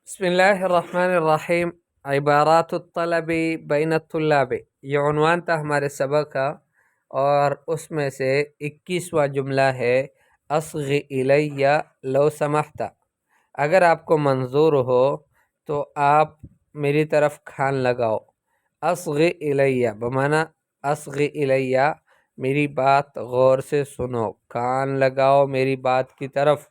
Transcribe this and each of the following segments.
بسم الله الرحمن الرحیم عبارات الطلب بین الطلاب، یہ عنوان تھا ہمارے سبق کا، اور اس میں سے 21واں جملہ ہے اصغ الی لو سمحت۔ اگر آپ کو منظور ہو تو آپ میری طرف کان لگاؤ۔ اصغ الی بمعنی اصغ الی، میری بات غور سے سنو، کان لگاؤ میری بات کی طرف۔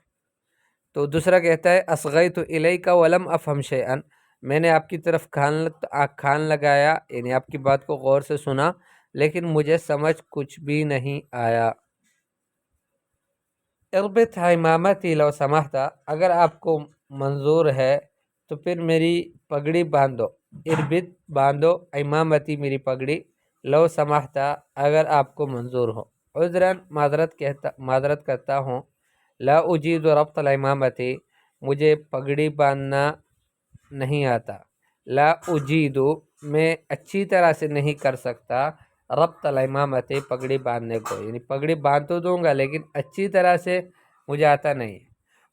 تو دوسرا کہتا ہے اصغیت الیک ولم افہم شیئا، میں نے آپ کی طرف کان لگایا، یعنی آپ کی بات کو غور سے سنا، لیکن مجھے سمجھ کچھ بھی نہیں آیا۔ اربط عمامتی لو سمحت، اگر آپ کو منظور ہے تو پھر میری پگڑی باندھو۔ اربط باندھو، عمامتی میری پگڑی، لو سمحت اگر آپ کو منظور ہو۔ عذراً معذرت کرتا ہوں، لا اجید ربط العمامتی، مجھے پگڑی باندھنا نہیں آتا۔ لا اجید، میں اچھی طرح سے نہیں کر سکتا، ربط العمامتی پگڑی باندھنے کو، یعنی پگڑی باندھ تو دوں گا لیکن اچھی طرح سے مجھے آتا نہیں۔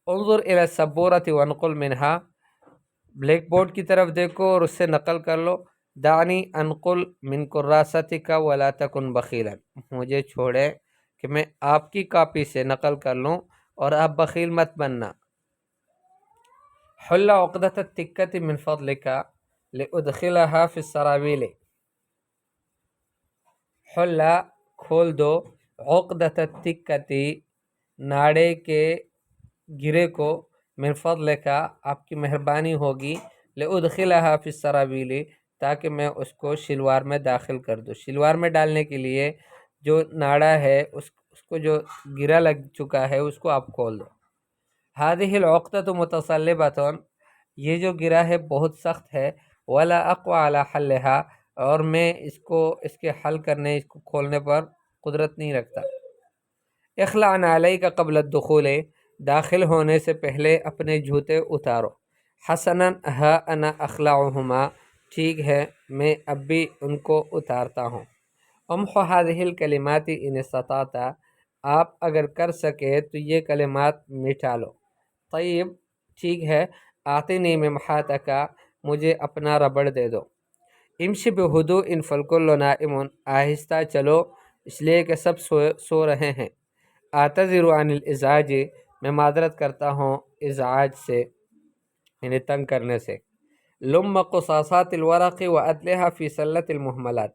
انظر الی السبورۃ وانقل منہا، بلیک بورڈ کی طرف دیکھو اور اس سے نقل کر لو۔ دعنی انقل من کراستک ولا تکن بخیلا، مجھے چھوڑے کہ میں آپ کی کاپی سے نقل کر لوں اور آپ بخیل مت بننا۔ حل عقدۃ التکۃ من فضلک لادخلها فی السراویل، حل کھول دو، عقدۃ التکۃ ناڑے کے گرے کو، من فضلک آپ کی مہربانی ہوگی، لادخلها فی السراویل تاکہ میں اس کو شلوار میں داخل کر دوں۔ شلوار میں ڈالنے کے لیے جو ناڑا ہے اس کو جو گرا لگ چکا ہے اس کو آپ کھول دو۔ هذه العقدۃ متصلبۃ، یہ جو گرا ہے بہت سخت ہے، ولا اقوى على حلها، اور میں اس کے حل کرنے، اس کو کھولنے پر قدرت نہیں رکھتا۔ اخلع نعلیک قبل الدخول، داخل ہونے سے پہلے اپنے جوتے اتارو۔ حسنا ها انا اخلعهما، ٹھیک ہے میں اب بھی ان کو اتارتا ہوں۔ امحو هذه الکلمات ان استطعت، آپ اگر کر سکے تو یہ کلمات مٹا لو۔ طیب، ٹھیک ہے، آتنی ممحاتک، مجھے اپنا ربڑ دے دو۔ امشی بہدوء فالکل نائم، آہستہ چلو اس لیے کہ سب سو رہے ہیں۔ اعتذر عن الازعاج، میں معذرت کرتا ہوں ازعاج سے، یعنی تنگ کرنے سے۔ لم قصاصات الورق وادلها فی سلۃ المہملات،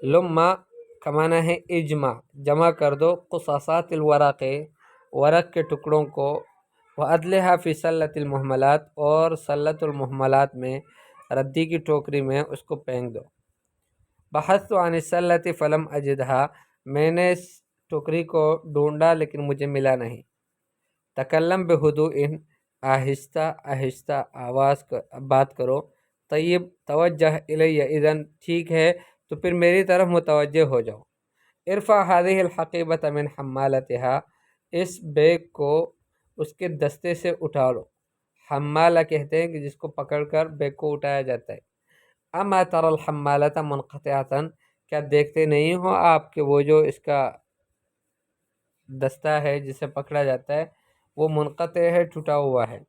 لم کا معنی ہے اجمع، جمع کر دو، قصاصات الورق ورق کے ٹکڑوں کو، وادلها فی سلۃ المہملات اور سلۃ المہملات میں، ردی کی ٹوکری میں اس کو پھینک دو۔ بحثت عن السلۃ فلم اجدها، میں نے اس ٹوکری کو ڈھونڈا لیکن مجھے ملا نہیں۔ تکلم بہدوء، آہستہ آہستہ بات کرو۔ طیب، توجہ الی اذن، ٹھیک ہے تو پھر میری طرف متوجہ ہو جاؤ۔ ارفع هذه الحقیبۃ من حمالتها، اس بیگ کو اس کے دستے سے اٹھا لو۔ حمالہ کہتے ہیں کہ جس کو پکڑ کر بیگ کو اٹھایا جاتا ہے۔ اما تری الحمالۃ منقطعۃ، کیا دیکھتے نہیں ہو آپ کہ وہ جو اس کا دستہ ہے جسے پکڑا جاتا ہے وہ منقطع ہے، ٹوٹا ہوا ہے۔